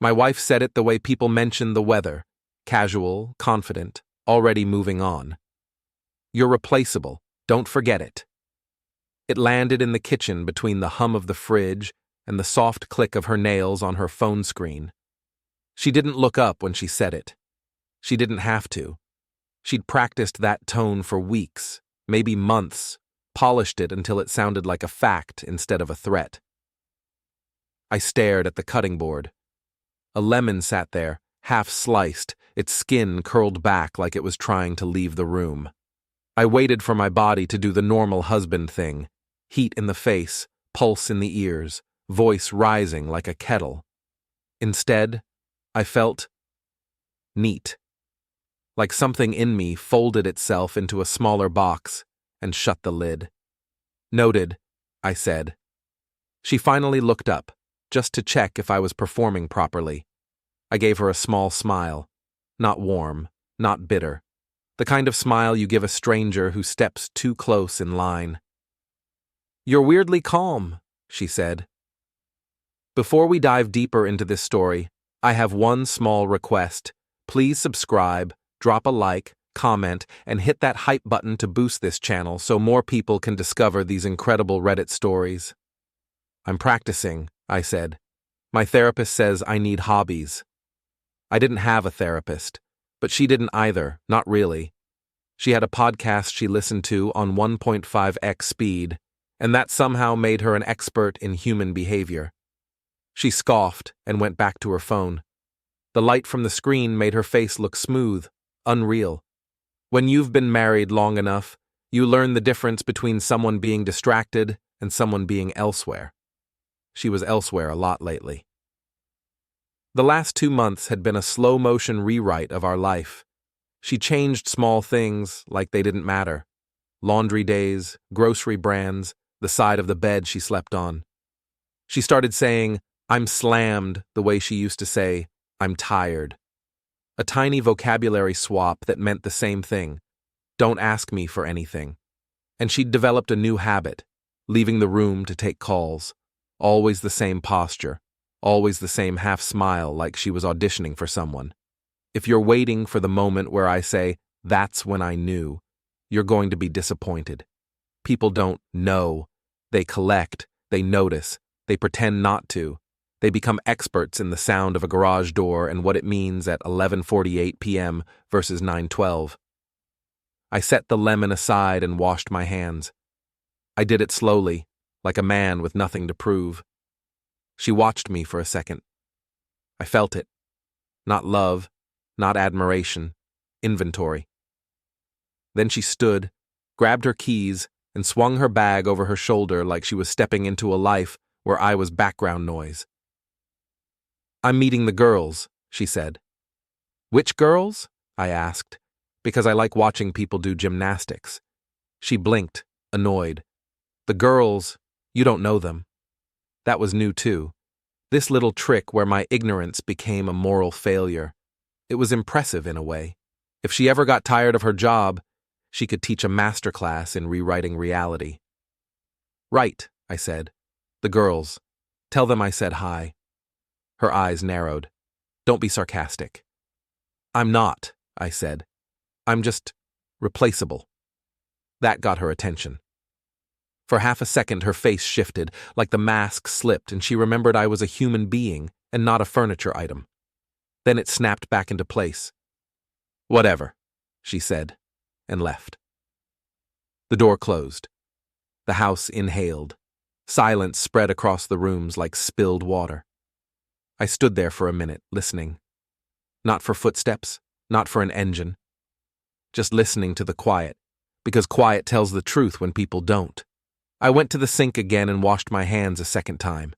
My wife said it the way people mention the weather, casual, confident, already moving on. You're replaceable, don't forget it. It landed in the kitchen between the hum of the fridge and the soft click of her nails on her phone screen. She didn't look up when she said it. She didn't have to. She'd practiced that tone for weeks, maybe months, polished it until it sounded like a fact instead of a threat. I stared at the cutting board. A lemon sat there, half sliced, its skin curled back like it was trying to leave the room. I waited for my body to do the normal husband thing. Heat in the face, pulse in the ears, voice rising like a kettle. Instead, I felt neat. Like something in me folded itself into a smaller box and shut the lid. Noted, I said. She finally looked up, just to check if I was performing properly. I gave her a small smile. Not warm, not bitter. The kind of smile you give a stranger who steps too close in line. You're weirdly calm, she said. Before we dive deeper into this story, I have one small request. Please subscribe, drop a like, comment, and hit that hype button to boost this channel so more people can discover these incredible Reddit stories. I'm practicing, I said. My therapist says I need hobbies. I didn't have a therapist, but she didn't either, not really. She had a podcast she listened to on 1.5x speed, and that somehow made her an expert in human behavior. She scoffed and went back to her phone. The light from the screen made her face look smooth, unreal. When you've been married long enough, you learn the difference between someone being distracted and someone being elsewhere. She was elsewhere a lot lately. The last 2 months had been a slow-motion rewrite of our life. She changed small things like they didn't matter. Laundry days, grocery brands, the side of the bed she slept on. She started saying, "I'm slammed," the way she used to say, "I'm tired." A tiny vocabulary swap that meant the same thing. Don't ask me for anything. And she'd developed a new habit, leaving the room to take calls. Always the same posture. Always the same half smile like she was auditioning for someone. If you're waiting for the moment where I say, "That's when I knew," you're going to be disappointed. People don't know. They collect, they notice, they pretend not to. They become experts in the sound of a garage door and what it means at 11:48 p.m. versus 9:12. I set the lemon aside and washed my hands. I did it slowly, like a man with nothing to prove. She watched me for a second. I felt it. Not love, not admiration, inventory. Then she stood, grabbed her keys, and swung her bag over her shoulder like she was stepping into a life where I was background noise. "I'm meeting the girls," she said. "Which girls?" I asked, because I like watching people do gymnastics. She blinked, annoyed. "The girls, you don't know them." That was new too. This little trick where my ignorance became a moral failure. It was impressive in a way. If she ever got tired of her job, she could teach a masterclass in rewriting reality. "Right," I said. "The girls. Tell them I said hi." Her eyes narrowed. "Don't be sarcastic." "I'm not," I said. "I'm just replaceable." That got her attention. For half a second her face shifted, like the mask slipped and she remembered I was a human being and not a furniture item. Then it snapped back into place. "Whatever," she said, and left. The door closed. The house inhaled. Silence spread across the rooms like spilled water. I stood there for a minute, listening. Not for footsteps, not for an engine. Just listening to the quiet, because quiet tells the truth when people don't. I went to the sink again and washed my hands a second time.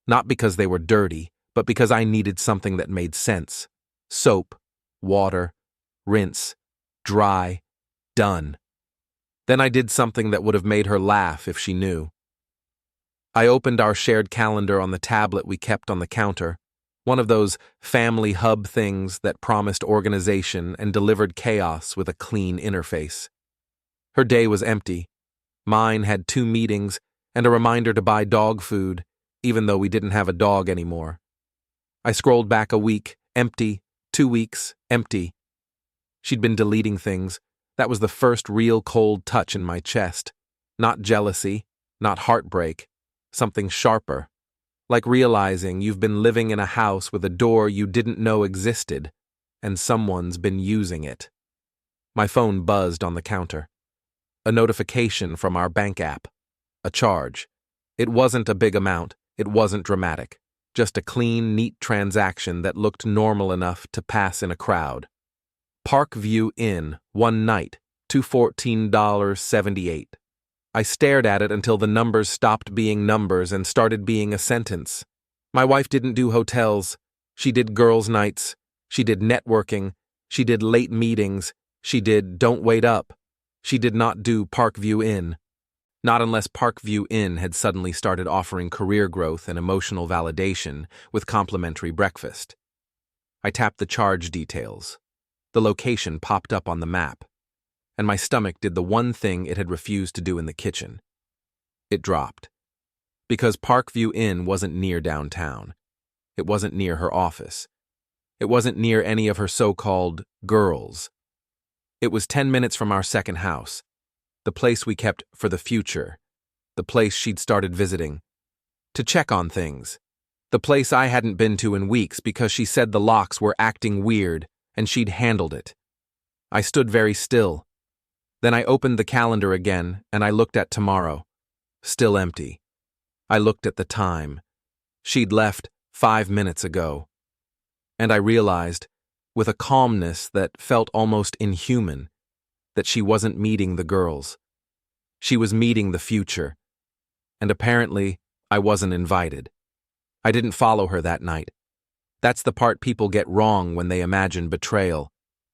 Not because they were dirty, but because I needed something that made sense. Soap, water, rinse, dry, done. Then I did something that would have made her laugh if she knew. I opened our shared calendar on the tablet we kept on the counter, one of those family hub things that promised organization and delivered chaos with a clean interface. Her day was empty. Mine had 2 meetings and a reminder to buy dog food, even though we didn't have a dog anymore. I scrolled back a week, empty, 2 weeks, empty. She'd been deleting things. That was the first real cold touch in my chest. Not jealousy, not heartbreak, something sharper. Like realizing you've been living in a house with a door you didn't know existed, and someone's been using it. My phone buzzed on the counter. A notification from our bank app. A charge. It wasn't a big amount, it wasn't dramatic. Just a clean, neat transaction that looked normal enough to pass in a crowd. Parkview Inn, one night, $214.78. I stared at it until the numbers stopped being numbers and started being a sentence. My wife didn't do hotels. She did girls' nights. She did networking. She did late meetings. She did Don't Wait Up. She did not do Parkview Inn. Not unless Parkview Inn had suddenly started offering career growth and emotional validation with complimentary breakfast. I tapped the charge details. The location popped up on the map, and my stomach did the one thing it had refused to do in the kitchen. It dropped. Because Parkview Inn wasn't near downtown. It wasn't near her office. It wasn't near any of her so-called girls. It was 10 minutes from our second house, the place we kept for the future, the place she'd started visiting, to check on things, the place I hadn't been to in weeks because she said the locks were acting weird and she'd handled it. I stood very still. Then I opened the calendar again and I looked at tomorrow. Still empty. I looked at the time. She'd left 5 minutes ago. And I realized, with a calmness that felt almost inhuman, that she wasn't meeting the girls. She was meeting the future. And apparently, I wasn't invited. I didn't follow her that night. That's the part people get wrong when they imagine betrayal.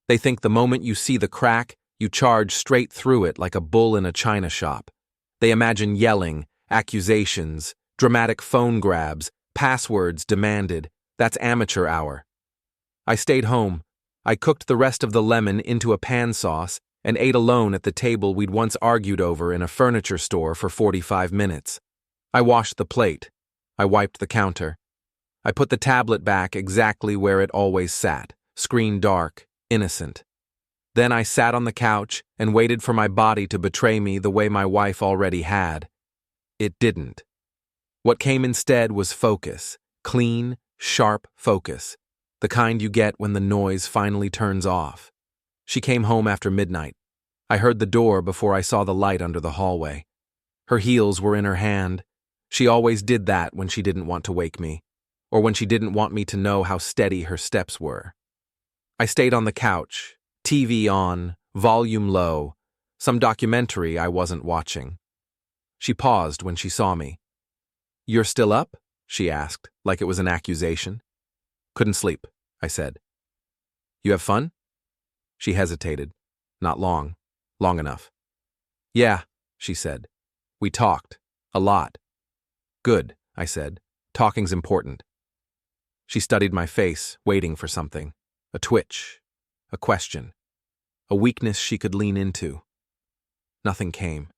They think the moment you see the crack, you charge straight through it like a bull in a china shop. They imagine yelling, accusations, dramatic phone grabs, passwords demanded. That's amateur hour. I stayed home. I cooked the rest of the lemon into a pan sauce and ate alone at the table we'd once argued over in a furniture store for 45 minutes. I washed the plate. I wiped the counter. I put the tablet back exactly where it always sat, screen dark, innocent. Then I sat on the couch and waited for my body to betray me the way my wife already had. It didn't. What came instead was focus, clean, sharp focus, the kind you get when the noise finally turns off. She came home after midnight. I heard the door before I saw the light under the hallway. Her heels were in her hand. She always did that when she didn't want to wake me, or when she didn't want me to know how steady her steps were. I stayed on the couch, TV on, volume low, some documentary I wasn't watching. She paused when she saw me. "You're still up?" she asked, like it was an accusation. "Couldn't sleep," I said. "You have fun?" She hesitated. Not long. Long enough. "Yeah," she said. "We talked. A lot." "Good," I said. "Talking's important." She studied my face, waiting for something. A twitch. A question. A weakness she could lean into. Nothing came.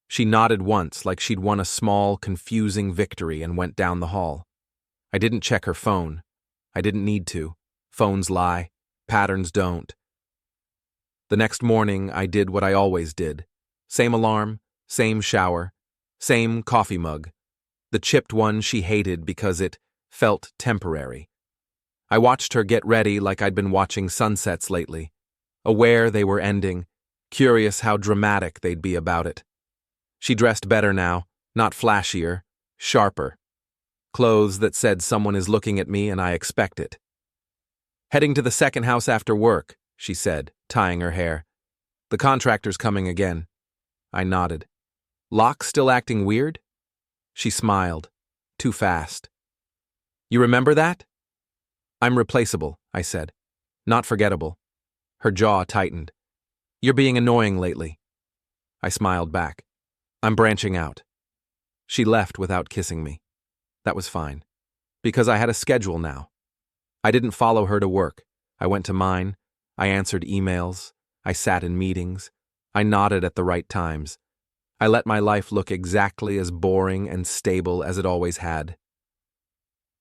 She nodded once like she'd won a small, confusing victory and went down the hall. I didn't check her phone. I didn't need to. Phones lie. Patterns don't. The next morning, I did what I always did. Same alarm, same shower, same coffee mug. The chipped one she hated because it felt temporary. I watched her get ready like I'd been watching sunsets lately, aware they were ending, curious how dramatic they'd be about it. She dressed better now, not flashier, sharper. Clothes that said someone is looking at me and I expect it. "Heading to the second house after work," she said, tying her hair. "The contractor's coming again." I nodded. "Lock still acting weird?" She smiled. Too fast. "You remember that?" "I'm replaceable," I said. "Not forgettable." Her jaw tightened. "You're being annoying lately." I smiled back. "I'm branching out." She left without kissing me. That was fine. Because I had a schedule now. I didn't follow her to work. I went to mine. I answered emails. I sat in meetings. I nodded at the right times. I let my life look exactly as boring and stable as it always had.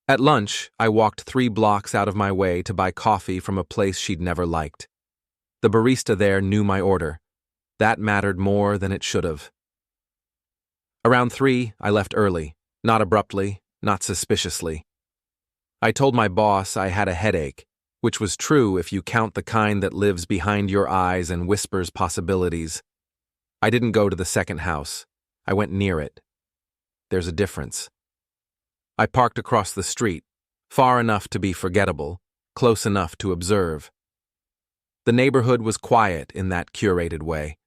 At lunch, I walked 3 blocks out of my way to buy coffee from a place she'd never liked. The barista there knew my order. That mattered more than it should have. Around 3, I left early, not abruptly, not suspiciously. I told my boss I had a headache, which was true if you count the kind that lives behind your eyes and whispers possibilities. I didn't go to the second house. I went near it. There's a difference. I parked across the street, far enough to be forgettable, close enough to observe. The neighborhood was quiet in that curated way.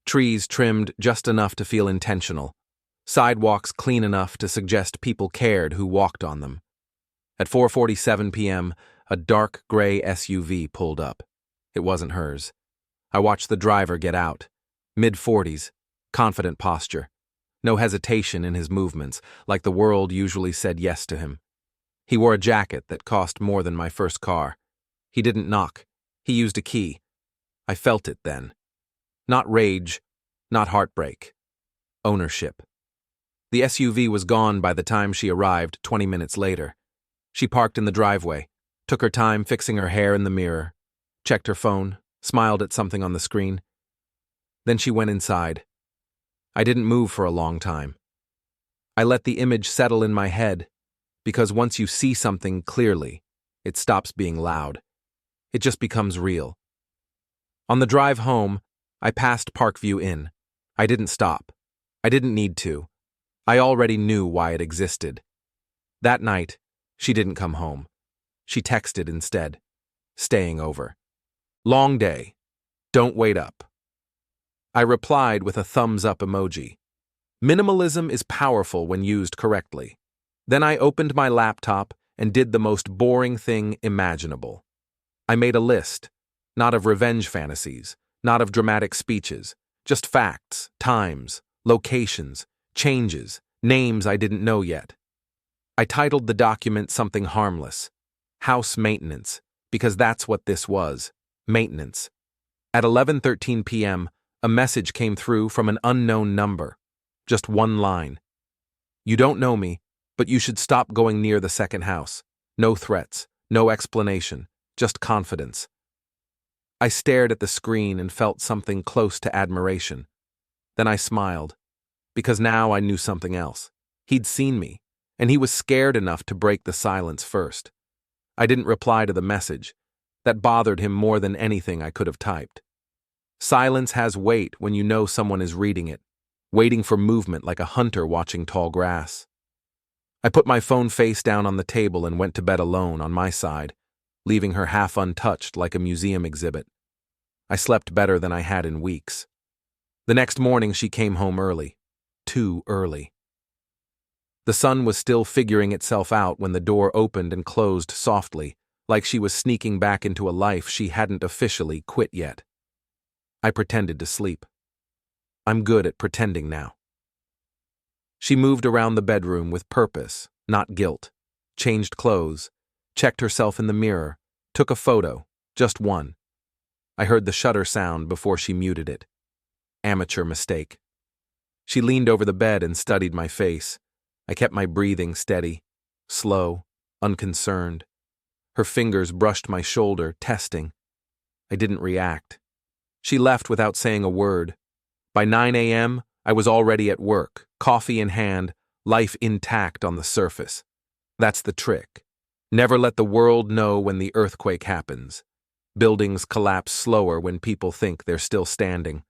Trees trimmed just enough to feel intentional. Sidewalks clean enough to suggest people cared who walked on them. At 4:47 p.m., a dark gray SUV pulled up. It wasn't hers. I watched the driver get out. Mid-40s, confident posture. No hesitation in his movements, like the world usually said yes to him. He wore a jacket that cost more than my first car. He didn't knock. He used a key. I felt it then. Not rage, not heartbreak. Ownership. The SUV was gone by the time she arrived 20 minutes later. She parked in the driveway, took her time fixing her hair in the mirror, checked her phone, smiled at something on the screen. Then she went inside. I didn't move for a long time. I let the image settle in my head, because once you see something clearly, it stops being loud. It just becomes real. On the drive home, I passed Parkview Inn. I didn't stop. I didn't need to. I already knew why it existed. That night, she didn't come home. She texted instead, staying over. Long day. Don't wait up. I replied with a thumbs-up emoji. Minimalism is powerful when used correctly. Then I opened my laptop and did the most boring thing imaginable. I made a list, not of revenge fantasies, not of dramatic speeches, just facts, times, locations, changes, names I didn't know yet. I titled the document something harmless, House Maintenance, because that's what this was, maintenance. At 11:13 p.m., a message came through from an unknown number. Just one line. You don't know me, but you should stop going near the second house. No threats, no explanation, just confidence. I stared at the screen and felt something close to admiration. Then I smiled, because now I knew something else. He'd seen me, and he was scared enough to break the silence first. I didn't reply to the message. That bothered him more than anything I could have typed. Silence has weight when you know someone is reading it, waiting for movement like a hunter watching tall grass. I put my phone face down on the table and went to bed alone on my side, leaving her half untouched like a museum exhibit. I slept better than I had in weeks. The next morning she came home early. Too early. The sun was still figuring itself out when the door opened and closed softly, like she was sneaking back into a life she hadn't officially quit yet. I pretended to sleep. I'm good at pretending now. She moved around the bedroom with purpose, not guilt, changed clothes, checked herself in the mirror, took a photo, just one. I heard the shutter sound before she muted it. Amateur mistake. She leaned over the bed and studied my face. I kept my breathing steady, slow, unconcerned. Her fingers brushed my shoulder, testing. I didn't react. She left without saying a word. By 9 a.m., I was already at work, coffee in hand, life intact on the surface. That's the trick. Never let the world know when the earthquake happens. Buildings collapse slower when people think they're still standing.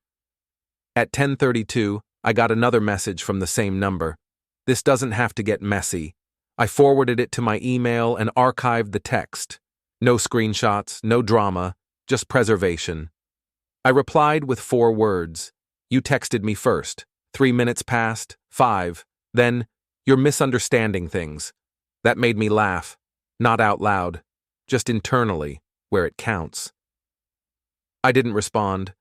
At 10:32, I got another message from the same number. This doesn't have to get messy. I forwarded it to my email and archived the text. No screenshots, no drama, just preservation. I replied with 4 words. You texted me first. 3 minutes passed, 5. Then, you're misunderstanding things. That made me laugh. Not out loud. Just internally, where it counts. I didn't respond.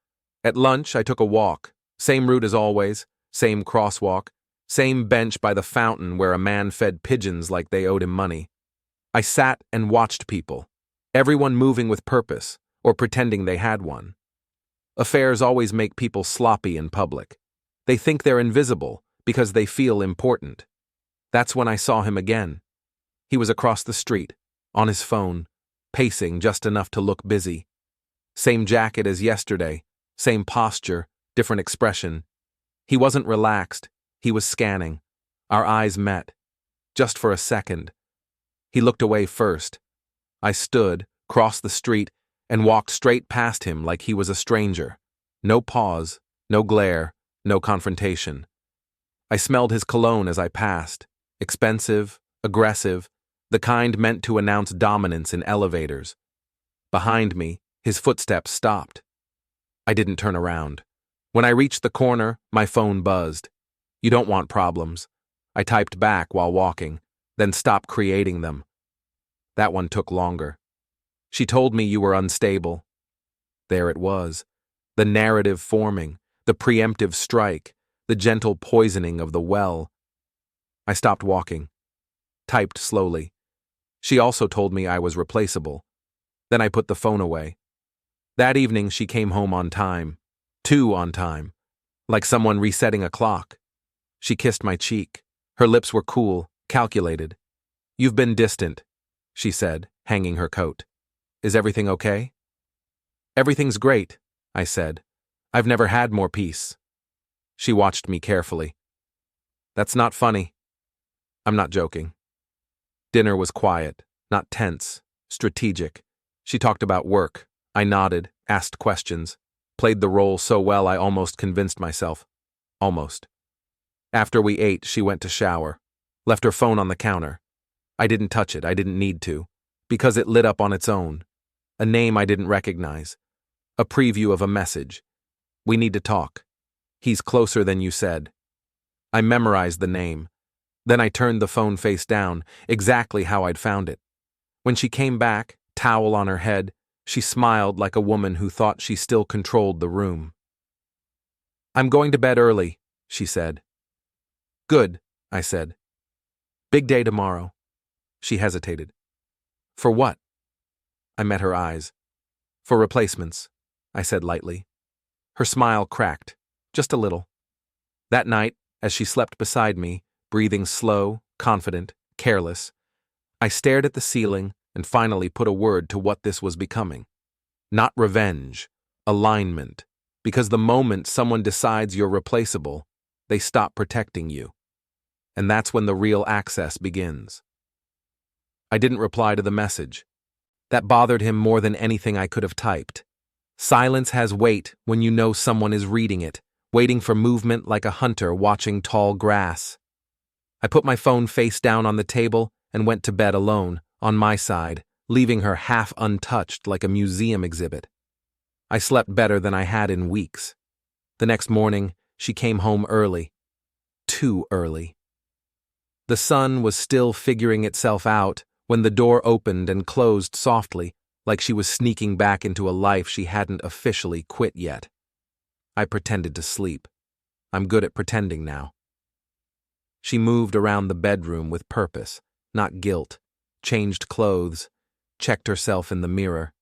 At lunch, I took a walk. Same route as always. Same crosswalk. Same bench by the fountain where a man fed pigeons like they owed him money. I sat and watched people. Everyone moving with purpose, or pretending they had one. Affairs always make people sloppy in public. They think they're invisible because they feel important. That's when I saw him again. He was across the street, on his phone, pacing just enough to look busy. Same jacket as yesterday, same posture, different expression. He wasn't relaxed, he was scanning. Our eyes met. Just for a second. He looked away first. I stood, crossed the street, and walked straight past him like he was a stranger. No pause, no glare, no confrontation. I smelled his cologne as I passed. Expensive, aggressive, the kind meant to announce dominance in elevators. Behind me, his footsteps stopped. I didn't turn around. When I reached the corner, my phone buzzed. You don't want problems. I typed back while walking, then stopped creating them. That one took longer. She told me you were unstable. There it was. The narrative forming, the preemptive strike, the gentle poisoning of the well. I stopped walking. Typed slowly. She also told me I was replaceable. Then I put the phone away. That evening she came home on time. Too on time. Like someone resetting a clock. She kissed my cheek. Her lips were cool, calculated. You've been distant, she said, hanging her coat. Is everything okay? Everything's great, I said. I've never had more peace. She watched me carefully. That's not funny. I'm not joking. Dinner was quiet, not tense, strategic. She talked about work. I nodded, asked questions, played the role so well I almost convinced myself. Almost. After we ate, she went to shower, left her phone on the counter. I didn't touch it, I didn't need to, because it lit up on its own. A name I didn't recognize. A preview of a message. We need to talk. He's closer than you said. I memorized the name. Then I turned the phone face down, exactly how I'd found it. When she came back, towel on her head, she smiled like a woman who thought she still controlled the room. I'm going to bed early, she said. Good, I said. Big day tomorrow. She hesitated. For what? I met her eyes. For replacements, I said lightly. Her smile cracked, just a little. That night, as she slept beside me, breathing slow, confident, careless, I stared at the ceiling and finally put a word to what this was becoming. Not revenge, alignment, because the moment someone decides you're replaceable, they stop protecting you. And that's when the real access begins. I didn't reply to the message. That bothered him more than anything I could have typed. Silence has weight when you know someone is reading it, waiting for movement like a hunter watching tall grass. I put my phone face down on the table and went to bed alone, on my side, leaving her half untouched like a museum exhibit. I slept better than I had in weeks. The next morning, she came home early. Too early. The sun was still figuring itself out when the door opened and closed softly, like she was sneaking back into a life she hadn't officially quit yet. I pretended to sleep. I'm good at pretending now. She moved around the bedroom with purpose, not guilt, changed clothes, checked herself in the mirror,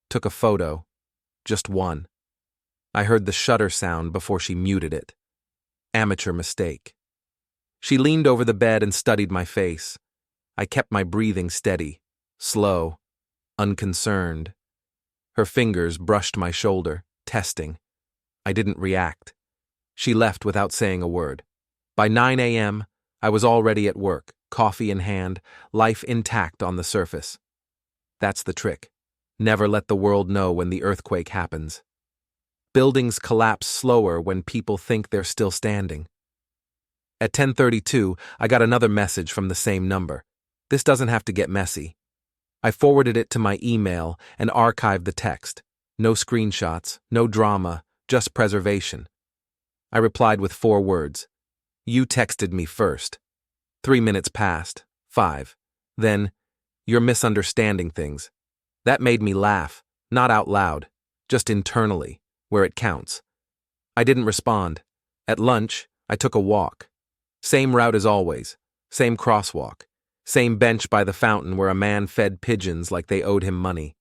took a photo, just one. I heard the shutter sound before she muted it. Amateur mistake. She leaned over the bed and studied my face. I kept my breathing steady, slow, unconcerned. Her fingers brushed my shoulder, testing. I didn't react. She left without saying a word. By 9 a.m., I was already at work, coffee in hand, life intact on the surface. That's the trick. Never let the world know when the earthquake happens. Buildings collapse slower when people think they're still standing. At 10:32, I got another message from the same number. This doesn't have to get messy. I forwarded it to my email and archived the text. No screenshots, no drama, just preservation. I replied with 4 words. You texted me first. 3 minutes passed. 5. Then, you're misunderstanding things. That made me laugh, not out loud, just internally, where it counts. I didn't respond. At lunch, I took a walk. Same route as always, same crosswalk, same bench by the fountain where a man fed pigeons like they owed him money.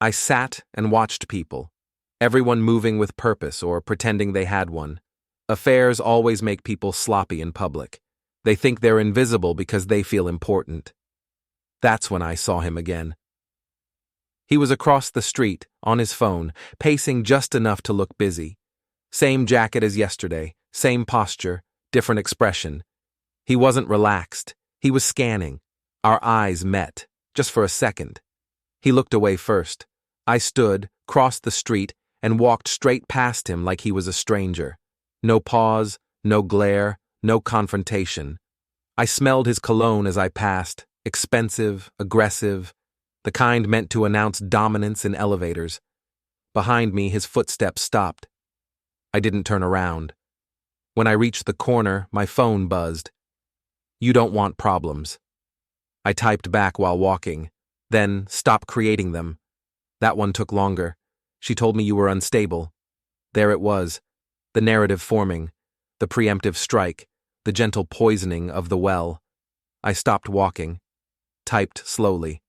I sat and watched people, everyone moving with purpose or pretending they had one. Affairs always make people sloppy in public. They think they're invisible because they feel important. That's when I saw him again. He was across the street, on his phone, pacing just enough to look busy. Same jacket as yesterday, same posture, different expression. He wasn't relaxed. He was scanning. Our eyes met, just for a second. He looked away first. I stood, crossed the street, and walked straight past him like he was a stranger. No pause, no glare, no confrontation. I smelled his cologne as I passed, expensive, aggressive, the kind meant to announce dominance in elevators. Behind me, his footsteps stopped. I didn't turn around. When I reached the corner, my phone buzzed. "You don't want problems." I typed back while walking. Then, "Stop creating them." That one took longer. "She told me you were unstable." There it was, the narrative forming, the preemptive strike, the gentle poisoning of the well. I stopped walking, typed slowly.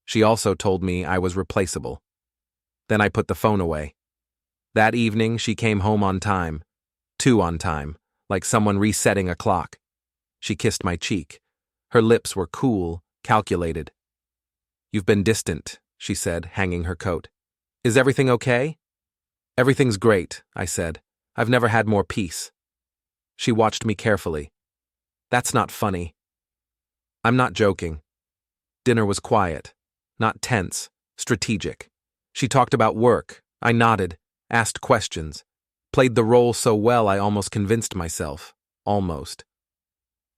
"She also told me I was replaceable." Then I put the phone away. That evening, she came home on time. Too on time, like someone resetting a clock. She kissed my cheek. Her lips were cool, calculated. "You've been distant," she said, hanging her coat. "Is everything okay?" "Everything's great," I said. "I've never had more peace." She watched me carefully. "That's not funny." "I'm not joking." Dinner was quiet, not tense, strategic. She talked about work. I nodded, asked questions, played the role so well I almost convinced myself. Almost.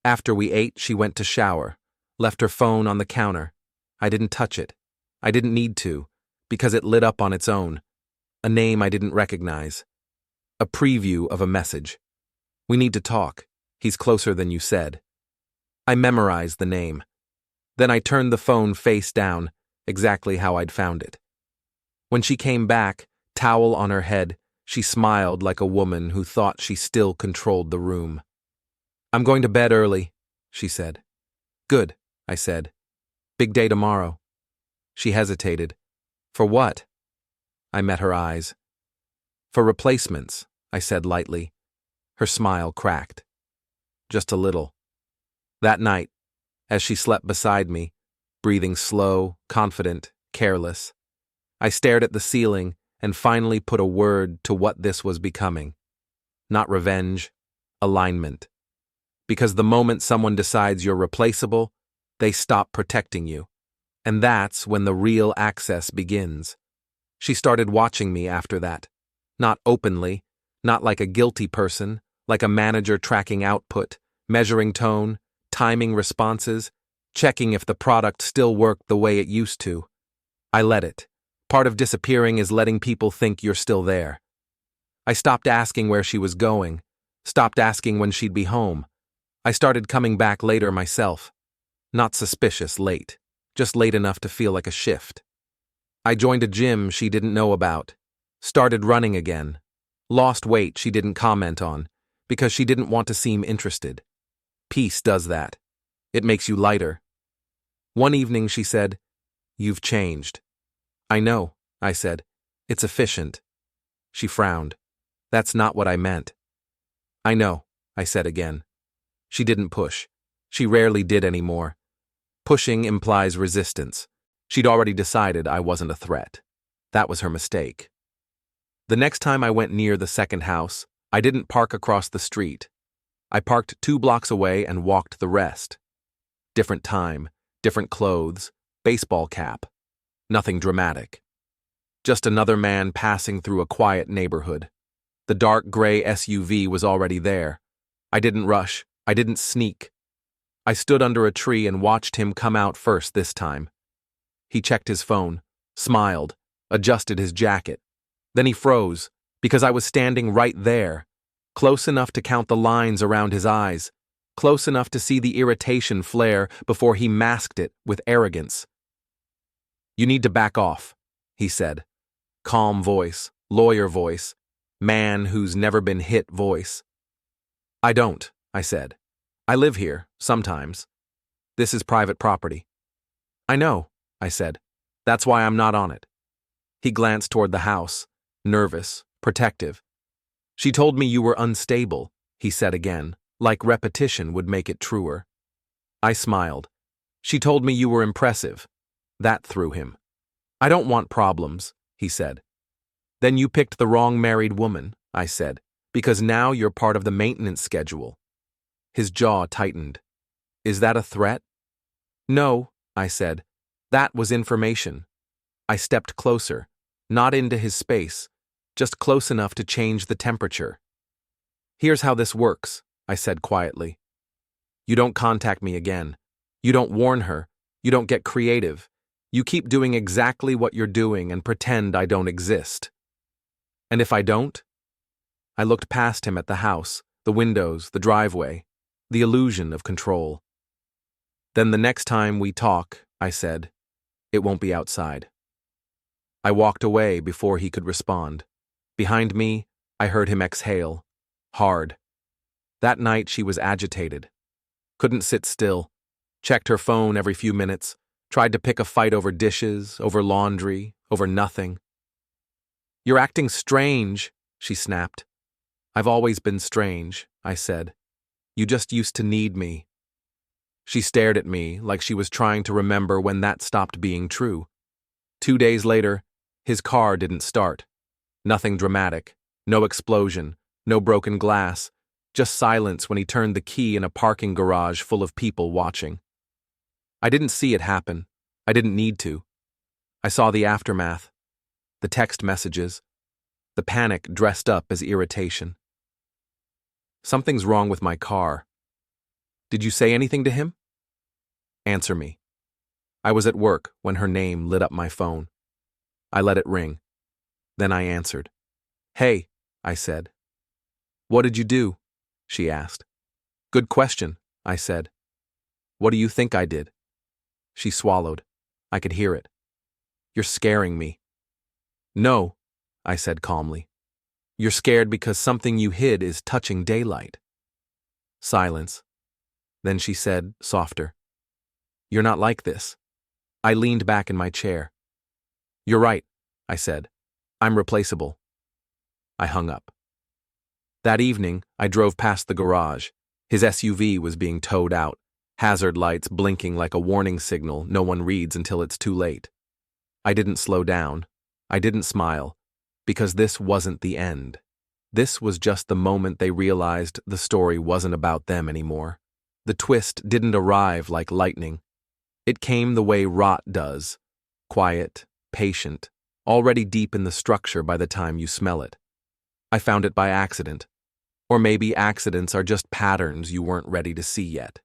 After we ate, she went to shower, left her phone on the counter. I didn't touch it. I didn't need to, because it lit up on its own. A name I didn't recognize. A preview of a message. "We need to talk. He's closer than you said." I memorized the name. Then I turned the phone face down, exactly how I'd found it. When she came back, towel on her head, she smiled like a woman who thought she still controlled the room. "I'm going to bed early," she said. "Good," I said. "Big day tomorrow." She hesitated. "For what?" I met her eyes. "For replacements," I said lightly. Her smile cracked. Just a little. That night, as she slept beside me, breathing slow, confident, careless, I stared at the ceiling and finally put a word to what this was becoming. Not revenge, alignment. Because the moment someone decides you're replaceable, they stop protecting you. And that's when the real access begins. She started watching me after that. Not openly, not like a guilty person, like a manager tracking output, measuring tone, timing responses, checking if the product still worked the way it used to. I let it. Part of disappearing is letting people think you're still there. I stopped asking where she was going, stopped asking when she'd be home. I started coming back later myself. Not suspicious late, just late enough to feel like a shift. I joined a gym she didn't know about, started running again, lost weight she didn't comment on, because she didn't want to seem interested. Peace does that. It makes you lighter. One evening she said, "You've changed." "I know," I said. "It's efficient." She frowned. "That's not what I meant." "I know," I said again. She didn't push. She rarely did anymore. Pushing implies resistance. She'd already decided I wasn't a threat. That was her mistake. The next time I went near the second house, I didn't park across the street. I parked 2 blocks away and walked the rest. Different time, different clothes, baseball cap. Nothing dramatic. Just another man passing through a quiet neighborhood. The dark gray SUV was already there. I didn't rush. I didn't sneak. I stood under a tree and watched him come out first this time. He checked his phone, smiled, adjusted his jacket. Then he froze, because I was standing right there, close enough to count the lines around his eyes, close enough to see the irritation flare before he masked it with arrogance. "You need to back off," he said. Calm voice, lawyer voice, man who's never been hit voice. "I don't," I said. "I live here, sometimes. This is private property." "I know," I said. "That's why I'm not on it." He glanced toward the house, nervous, protective. "She told me you were unstable," he said again, like repetition would make it truer. I smiled. She told me you were impressive. That threw him. I don't want problems, he said. Then you picked the wrong married woman, I said, because now you're part of the maintenance schedule. His jaw tightened. Is that a threat? No, I said. That was information. I stepped closer, not into his space, just close enough to change the temperature. Here's how this works, I said quietly. You don't contact me again. You don't warn her. You don't get creative. You keep doing exactly what you're doing and pretend I don't exist. And if I don't? I looked past him at the house, the windows, the driveway, the illusion of control. Then the next time we talk, I said, it won't be outside. I walked away before he could respond. Behind me, I heard him exhale. Hard. That night she was agitated. Couldn't sit still. Checked her phone every few minutes. Tried to pick a fight over dishes, over laundry, over nothing. You're acting strange, she snapped. I've always been strange, I said. You just used to need me. She stared at me like she was trying to remember when that stopped being true. 2 days later, his car didn't start. Nothing dramatic, no explosion, no broken glass, just silence when he turned the key in a parking garage full of people watching. I didn't see it happen. I didn't need to. I saw the aftermath, the text messages, the panic dressed up as irritation. Something's wrong with my car. Did you say anything to him? Answer me. I was at work when her name lit up my phone. I let it ring. Then I answered. Hey, I said. What did you do? She asked. Good question, I said. What do you think I did? She swallowed. I could hear it. You're scaring me. No, I said calmly. You're scared because something you hid is touching daylight. Silence. Then she said, softer. You're not like this. I leaned back in my chair. You're right, I said. I'm replaceable. I hung up. That evening, I drove past the garage. His SUV was being towed out, hazard lights blinking like a warning signal no one reads until it's too late. I didn't slow down. I didn't smile, because this wasn't the end. This was just the moment they realized the story wasn't about them anymore. The twist didn't arrive like lightning. It came the way rot does, quiet, patient, already deep in the structure by the time you smell it. I found it by accident. Or maybe accidents are just patterns you weren't ready to see yet.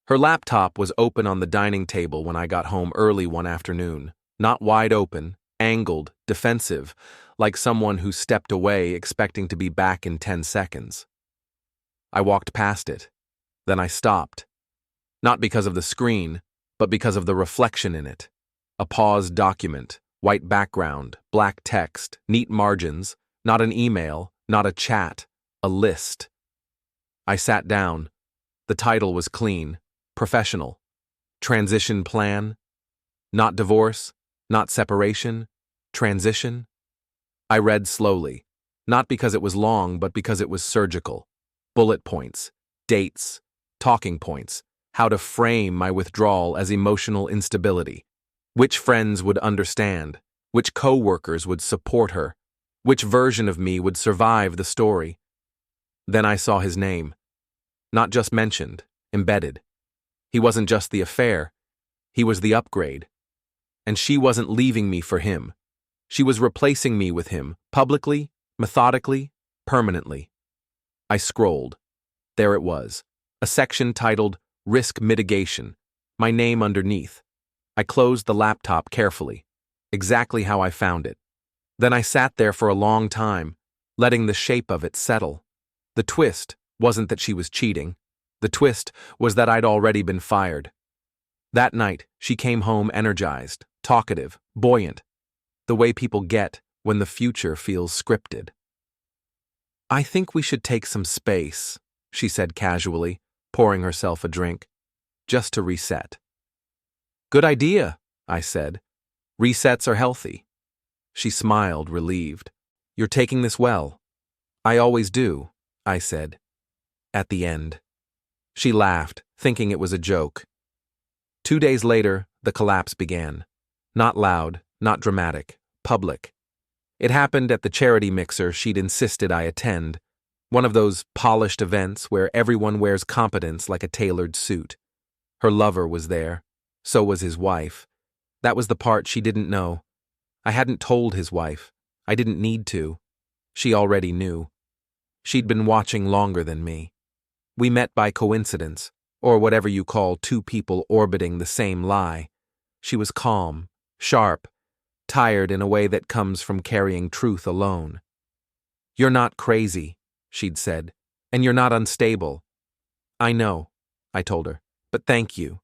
Her laptop was open on the dining table when I got home early one afternoon, not wide open, angled, defensive, like someone who stepped away expecting to be back in 10 seconds. I walked past it. Then I stopped. Not because of the screen, but because of the reflection in it. A paused document, white background, black text, neat margins, not an email, not a chat, a list. I sat down. The title was clean, professional. Transition plan. Not divorce, not separation, transition. I read slowly, not because it was long, but because it was surgical. Bullet points, dates, talking points, how to frame my withdrawal as emotional instability, which friends would understand, which co-workers would support her, which version of me would survive the story. Then I saw his name. Not just mentioned, embedded. He wasn't just the affair, he was the upgrade. And she wasn't leaving me for him. She was replacing me with him, publicly, methodically, permanently. I scrolled. There it was, a section titled Risk Mitigation, my name underneath. I closed the laptop carefully, exactly how I found it. Then I sat there for a long time, letting the shape of it settle. The twist wasn't that she was cheating. The twist was that I'd already been fired. That night, she came home energized, talkative, buoyant, the way people get when the future feels scripted. I think we should take some space, she said casually, pouring herself a drink, just to reset. Good idea, I said. Resets are healthy. She smiled, relieved. You're taking this well. I always do, I said. At the end. She laughed, thinking it was a joke. 2 days later, the collapse began. Not loud, not dramatic, public. It happened at the charity mixer she'd insisted I attend, one of those polished events where everyone wears competence like a tailored suit. Her lover was there. So was his wife. That was the part she didn't know. I hadn't told his wife. I didn't need to. She already knew. She'd been watching longer than me. We met by coincidence, or whatever you call two people orbiting the same lie. She was calm, sharp, tired in a way that comes from carrying truth alone. "You're not crazy," she'd said, "and you're not unstable." "I know," I told her, "but thank you."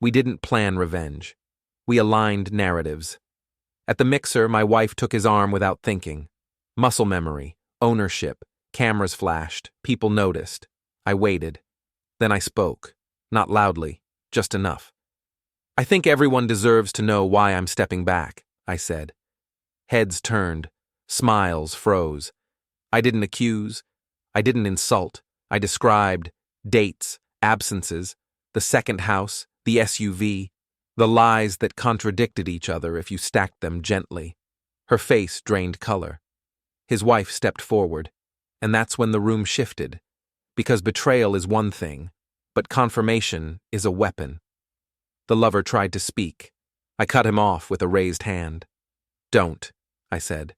We didn't plan revenge. We aligned narratives. At the mixer, my wife took his arm without thinking. Muscle memory, ownership, cameras flashed, people noticed. I waited. Then I spoke. Not loudly, just enough. "I think everyone deserves to know why I'm stepping back," I said. Heads turned. Smiles froze. I didn't accuse. I didn't insult. I described dates, absences, the second house, the SUV, the lies that contradicted each other if you stacked them gently. Her face drained color. His wife stepped forward, and that's when the room shifted, because betrayal is one thing, but confirmation is a weapon. The lover tried to speak. I cut him off with a raised hand. "Don't," I said.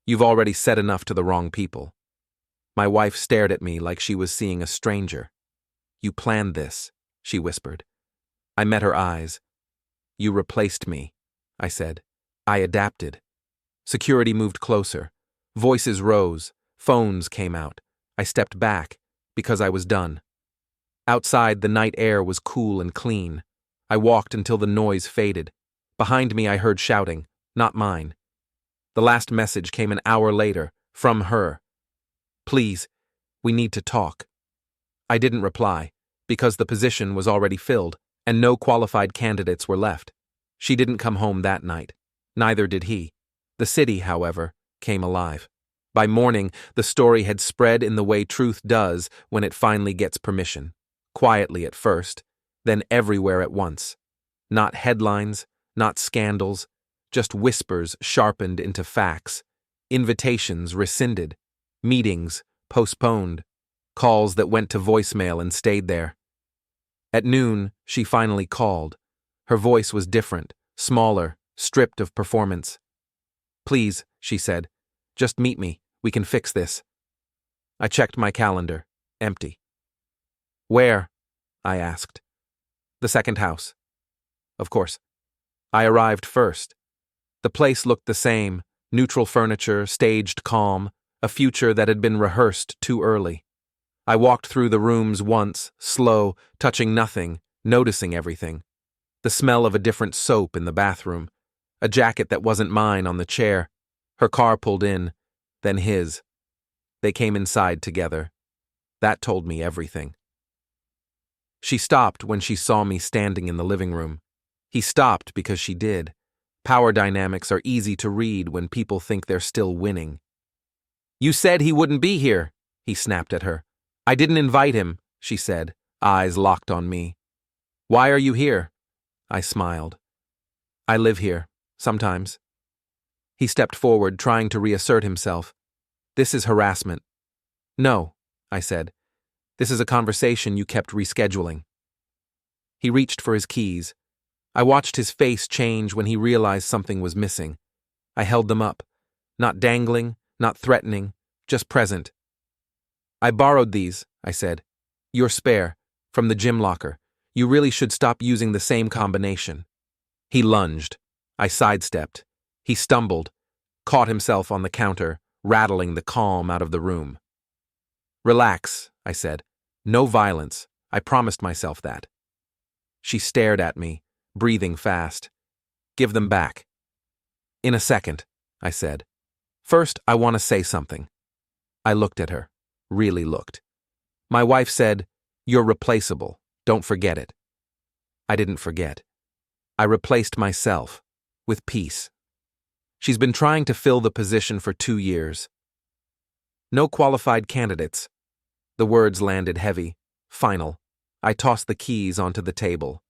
"You've already said enough to the wrong people." My wife stared at me like she was seeing a stranger. "You planned this," she whispered. I met her eyes. "You replaced me," I said. "I adapted." Security moved closer. Voices rose. Phones came out. I stepped back, because I was done. Outside, the night air was cool and clean. I walked until the noise faded. Behind me, I heard shouting, not mine. The last message came an hour later, from her. "Please, we need to talk." I didn't reply, because the position was already filled, and no qualified candidates were left. She didn't come home that night. Neither did he. The city, however, came alive. By morning, the story had spread in the way truth does when it finally gets permission. Quietly at first, then everywhere at once. Not headlines, not scandals, just whispers sharpened into facts, invitations rescinded, meetings postponed, calls that went to voicemail and stayed there. At noon, she finally called. Her voice was different, smaller, stripped of performance. "Please," she said, "just meet me. We can fix this." I checked my calendar. Empty. "Where?" I asked. "The second house." Of course. I arrived first. The place looked the same, neutral furniture, staged calm, a future that had been rehearsed too early. I walked through the rooms once, slow, touching nothing, noticing everything. The smell of a different soap in the bathroom, a jacket that wasn't mine on the chair. Her car pulled in, then his. They came inside together. That told me everything. She stopped when she saw me standing in the living room. He stopped because she did. Power dynamics are easy to read when people think they're still winning. "You said he wouldn't be here," he snapped at her. "I didn't invite him," she said, eyes locked on me. "Why are you here?" I smiled. "I live here, sometimes." He stepped forward, trying to reassert himself. "This is harassment." "No," I said. "This is a conversation you kept rescheduling." He reached for his keys. I watched his face change when he realized something was missing. I held them up. Not dangling, not threatening, just present. "I borrowed these," I said. "Your spare, from the gym locker. You really should stop using the same combination." He lunged. I sidestepped. He stumbled, caught himself on the counter, rattling the calm out of the room. "Relax," I said. "No violence. I promised myself that." She stared at me, breathing fast. "Give them back." "In a second," I said. "First, I want to say something." I looked at her. Really looked. My wife said, "You're replaceable. Don't forget it." I didn't forget. I replaced myself, with peace. She's been trying to fill the position for 2 years. No qualified candidates. The words landed heavy. Final. I tossed the keys onto the table.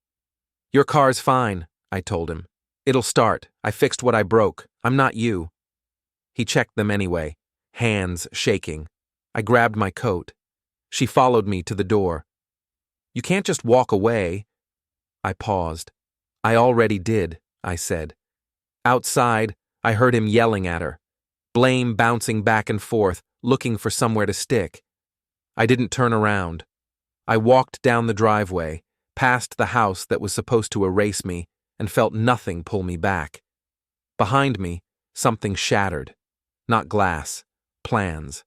Your car's fine, I told him. It'll start. I fixed what I broke. I'm not you. He checked them anyway, hands shaking. I grabbed my coat. She followed me to the door. You can't just walk away. I paused. I already did, I said. Outside, I heard him yelling at her. Blame bouncing back and forth, looking for somewhere to stick. I didn't turn around. I walked down the driveway, past the house that was supposed to erase me, and felt nothing pull me back. Behind me, something shattered. Not glass, plans.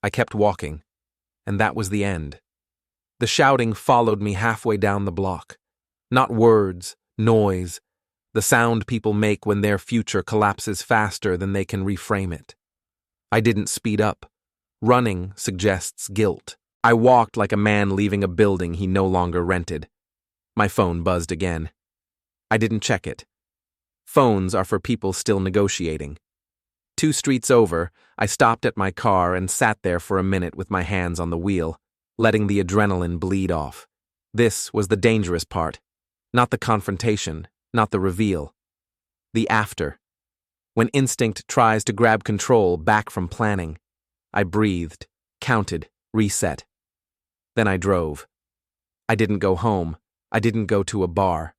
I kept walking, and that was the end. The shouting followed me halfway down the block. Not words, noise, the sound people make when their future collapses faster than they can reframe it. I didn't speed up. Running suggests guilt. I walked like a man leaving a building he no longer rented. My phone buzzed again. I didn't check it. Phones are for people still negotiating. 2 streets over, I stopped at my car and sat there for a minute with my hands on the wheel, letting the adrenaline bleed off. This was the dangerous part. Not the confrontation, not the reveal. The after. When instinct tries to grab control back from planning. I breathed, counted, reset. Then I drove. I didn't go home. I didn't go to a bar.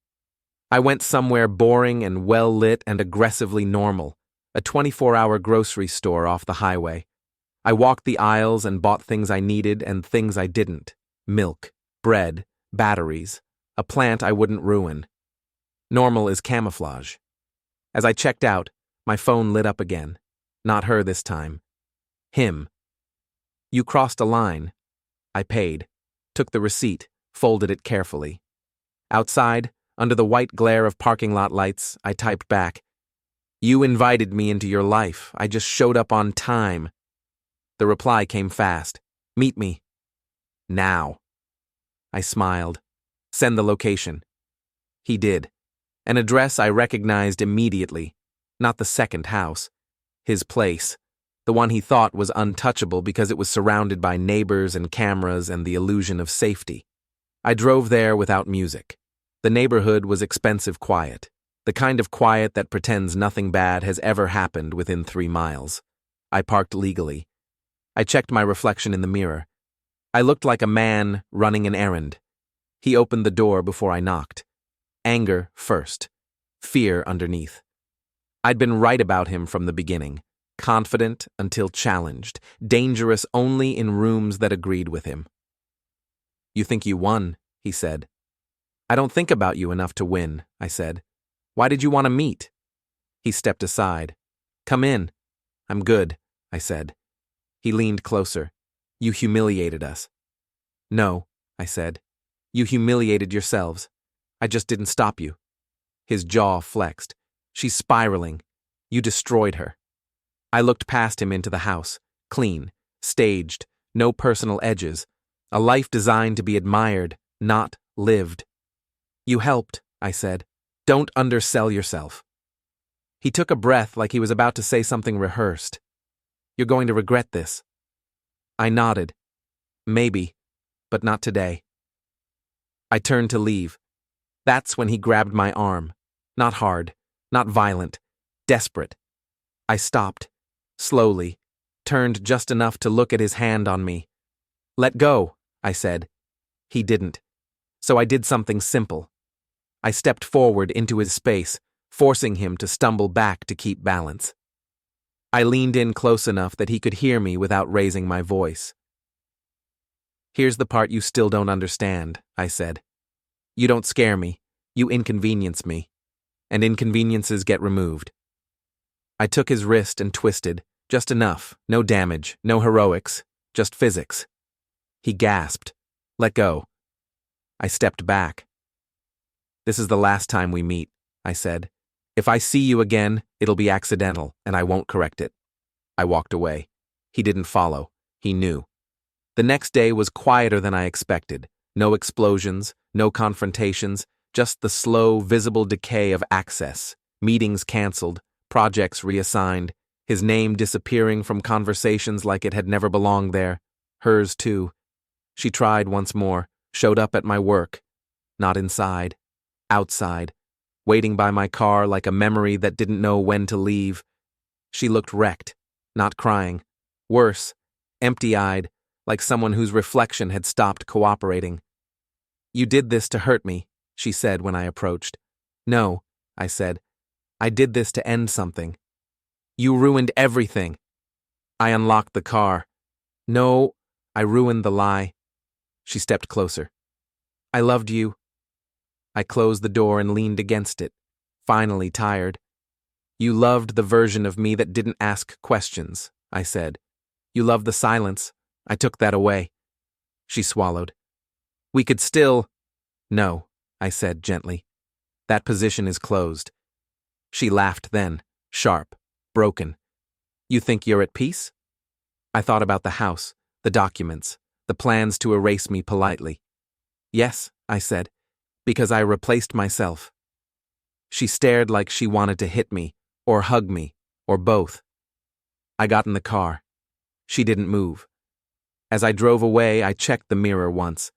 I went somewhere boring and well-lit and aggressively normal, a 24-hour grocery store off the highway. I walked the aisles and bought things I needed and things I didn't. Milk, bread, batteries, a plant I wouldn't ruin. Normal is camouflage. As I checked out, my phone lit up again. Not her this time. Him. You crossed a line. I paid, took the receipt, folded it carefully. Outside, under the white glare of parking lot lights, I typed back, You invited me into your life. I just showed up on time. The reply came fast. Meet me. Now. I smiled. Send the location. He did. An address I recognized immediately. Not the second house. His place. The one he thought was untouchable because it was surrounded by neighbors and cameras and the illusion of safety. I drove there without music. The neighborhood was expensive quiet. The kind of quiet that pretends nothing bad has ever happened within 3 miles. I parked legally. I checked my reflection in the mirror. I looked like a man running an errand. He opened the door before I knocked. Anger first. Fear underneath. I'd been right about him from the beginning. Confident until challenged. Dangerous only in rooms that agreed with him. You think you won, he said. I don't think about you enough to win, I said. Why did you want to meet? He stepped aside. Come in. I'm good, I said. He leaned closer. You humiliated us. No, I said. You humiliated yourselves. I just didn't stop you. His jaw flexed. She's spiraling. You destroyed her. I looked past him into the house. Clean, staged, no personal edges. A life designed to be admired, not lived. You helped, I said. Don't undersell yourself. He took a breath like he was about to say something rehearsed. You're going to regret this. I nodded. Maybe, but not today. I turned to leave. That's when he grabbed my arm. Not hard, not violent, desperate. I stopped, slowly, turned just enough to look at his hand on me. Let go, I said. He didn't. So I did something simple. I stepped forward into his space, forcing him to stumble back to keep balance. I leaned in close enough that he could hear me without raising my voice. Here's the part you still don't understand, I said. You don't scare me. You inconvenience me. And inconveniences get removed. I took his wrist and twisted, just enough, no damage, no heroics, just physics. He gasped. Let go. I stepped back. This is the last time we meet, I said. If I see you again, it'll be accidental, and I won't correct it. I walked away. He didn't follow. He knew. The next day was quieter than I expected. No explosions, no confrontations, just the slow, visible decay of access. Meetings canceled, projects reassigned, his name disappearing from conversations like it had never belonged there. Hers too. She tried once more, showed up at my work. Not inside. outside, waiting by my car like a memory that didn't know when to leave. She looked wrecked, not crying. Worse, empty-eyed, like someone whose reflection had stopped cooperating. "You did this to hurt me," she said when I approached. "No," I said. "I did this to end something." "You ruined everything." I unlocked the car. "No, I ruined the lie." She stepped closer. "I loved you." I closed the door and leaned against it, finally tired. "You loved the version of me that didn't ask questions," I said. "You loved the silence. I took that away." She swallowed. "We could still—" "No," I said gently. "That position is closed." She laughed then, sharp, broken. "You think you're at peace?" I thought about the house, the documents, the plans to erase me politely. "Yes," I said, "because I replaced myself." She stared like she wanted to hit me, or hug me, or both. I got in the car. She didn't move. As I drove away, I checked the mirror once.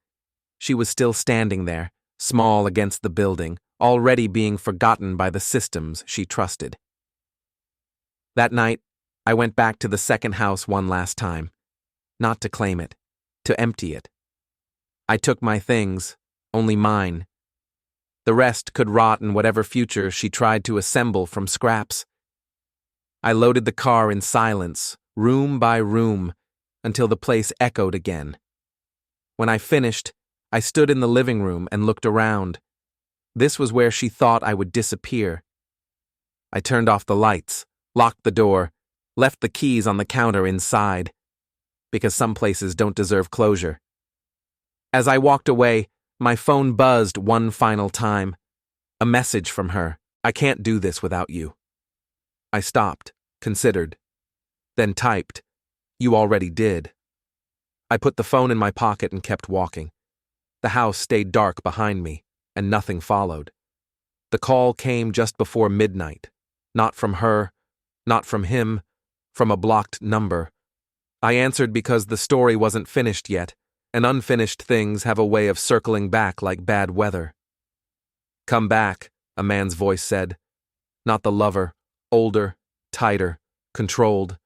She was still standing there, small against the building, already being forgotten by the systems she trusted. That night, I went back to the second house one last time. Not to claim it, to empty it. I took my things, only mine. The rest could rot in whatever future she tried to assemble from scraps. I loaded the car in silence, room by room, until the place echoed again. When I finished, I stood in the living room and looked around. This was where she thought I would disappear. I turned off the lights, locked the door, left the keys on the counter inside, because some places don't deserve closure. As I walked away, my phone buzzed one final time. A message from her. "I can't do this without you." I stopped, considered, then typed, "You already did." I put the phone in my pocket and kept walking. The house stayed dark behind me, and nothing followed. The call came just before midnight. Not from her, not from him, from a blocked number. I answered because the story wasn't finished yet, and unfinished things have a way of circling back like bad weather. "Come back," a man's voice said. Not the lover, older, tighter, controlled.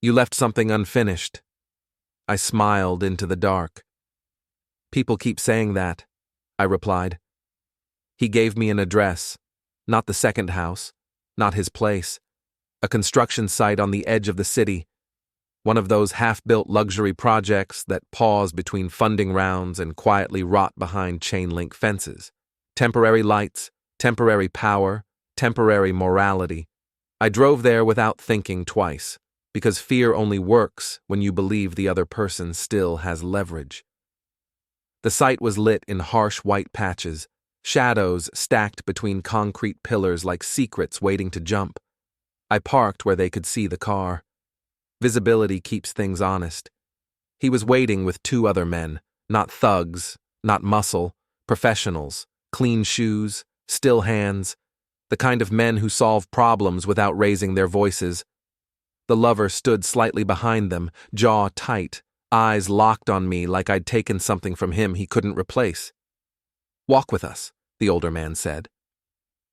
"You left something unfinished." I smiled into the dark. "People keep saying that," I replied. He gave me an address, not the second house, not his place, a construction site on the edge of the city, one of those half-built luxury projects that pause between funding rounds and quietly rot behind chain-link fences. Temporary lights, temporary power, temporary morality. I drove there without thinking twice, because fear only works when you believe the other person still has leverage. The site was lit in harsh white patches, shadows stacked between concrete pillars like secrets waiting to jump. I parked where they could see the car. Visibility keeps things honest. He was waiting with two other men, not thugs, not muscle, professionals, clean shoes, still hands, the kind of men who solve problems without raising their voices. The lover stood slightly behind them, jaw tight, eyes locked on me like I'd taken something from him he couldn't replace. "Walk with us," the older man said.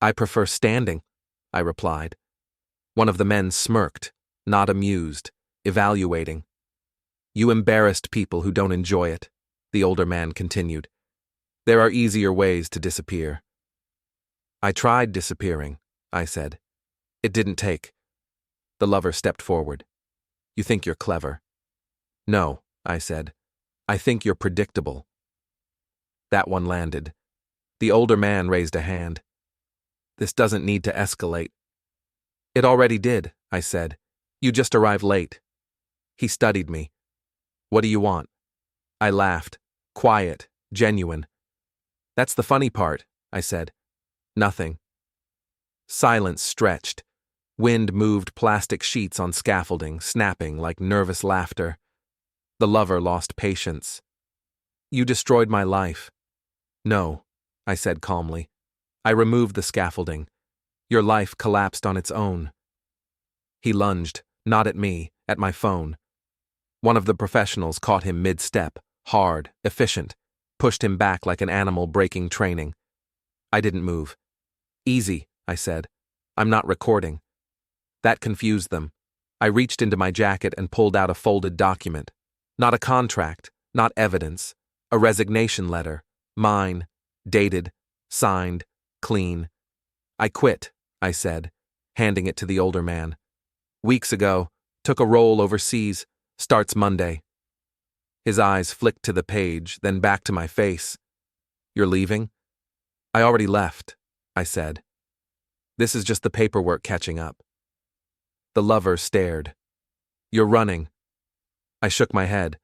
"I prefer standing," I replied. One of the men smirked, not amused, evaluating. "You embarrassed people who don't enjoy it," the older man continued. "There are easier ways to disappear." "I tried disappearing," I said. "It didn't take." The lover stepped forward. "You think you're clever." "No," I said. "I think you're predictable." That one landed. The older man raised a hand. "This doesn't need to escalate." "It already did," I said. "You just arrived late." He studied me. "What do you want?" I laughed, quiet, genuine. "That's the funny part," I said. "Nothing." Silence stretched. Wind moved plastic sheets on scaffolding, snapping like nervous laughter. The lover lost patience. "You destroyed my life." "No," I said calmly. "I removed the scaffolding. Your life collapsed on its own." He lunged, not at me, at my phone. One of the professionals caught him mid-step, hard, efficient, pushed him back like an animal breaking training. I didn't move. Easy, I said. I'm not recording. That confused them. I reached into my jacket and pulled out a folded document. Not a contract, not evidence. A resignation letter. Mine. Dated. Signed. Clean. I quit, I said, handing it to the older man. Weeks ago. Took a role overseas. Starts Monday. His eyes flicked to the page, then back to my face. You're leaving? I already left, I said. This is just the paperwork catching up. The lover stared. You're running. I shook my head.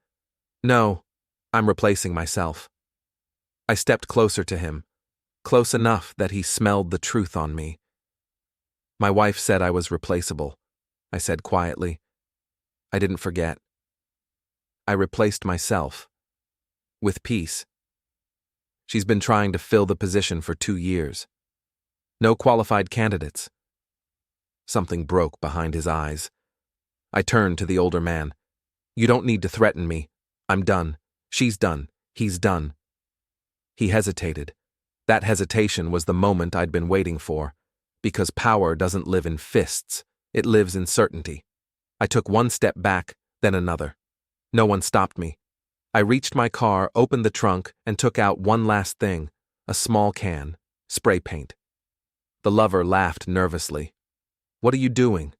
No, I'm replacing myself. I stepped closer to him, close enough that he smelled the truth on me. My wife said I was replaceable, I said quietly. I didn't forget. I replaced myself. With peace. She's been trying to fill the position for 2 years. No qualified candidates. Something broke behind his eyes. I turned to the older man. You don't need to threaten me. I'm done. She's done. He's done. He hesitated. That hesitation was the moment I'd been waiting for, because power doesn't live in fists. It lives in certainty. I took one step back, then another. No one stopped me. I reached my car, opened the trunk, and took out one last thing, a small can, spray paint. The lover laughed nervously. What are you doing?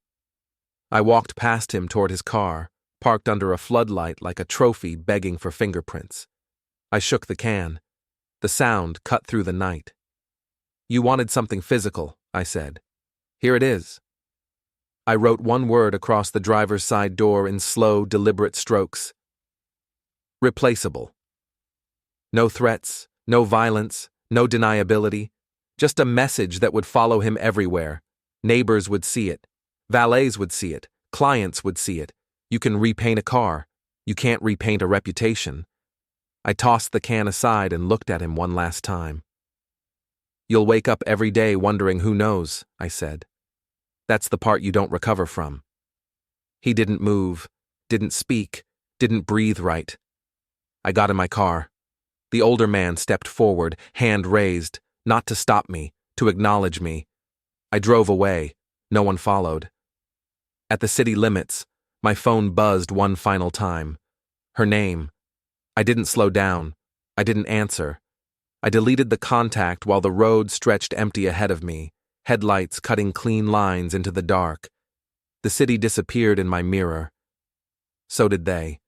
I walked past him toward his car, parked under a floodlight like a trophy begging for fingerprints. I shook the can. The sound cut through the night. You wanted something physical, I said. Here it is. I wrote one word across the driver's side door in slow, deliberate strokes. Replaceable. No threats, no violence, no deniability, just a message that would follow him everywhere. Neighbors would see it. Valets would see it. Clients would see it. You can repaint a car. You can't repaint a reputation. I tossed the can aside and looked at him one last time. You'll wake up every day wondering who knows, I said. That's the part you don't recover from. He didn't move, didn't speak, didn't breathe right. I got in my car. The older man stepped forward, hand raised, not to stop me, to acknowledge me. I drove away. No one followed. At the city limits, my phone buzzed one final time. Her name. I didn't slow down. I didn't answer. I deleted the contact while the road stretched empty ahead of me, headlights cutting clean lines into the dark. The city disappeared in my mirror. So did they.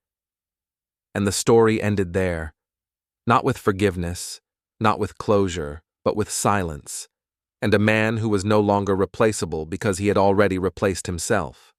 And the story ended there. Not with forgiveness, not with closure, but with silence, and a man who was no longer replaceable because he had already replaced himself.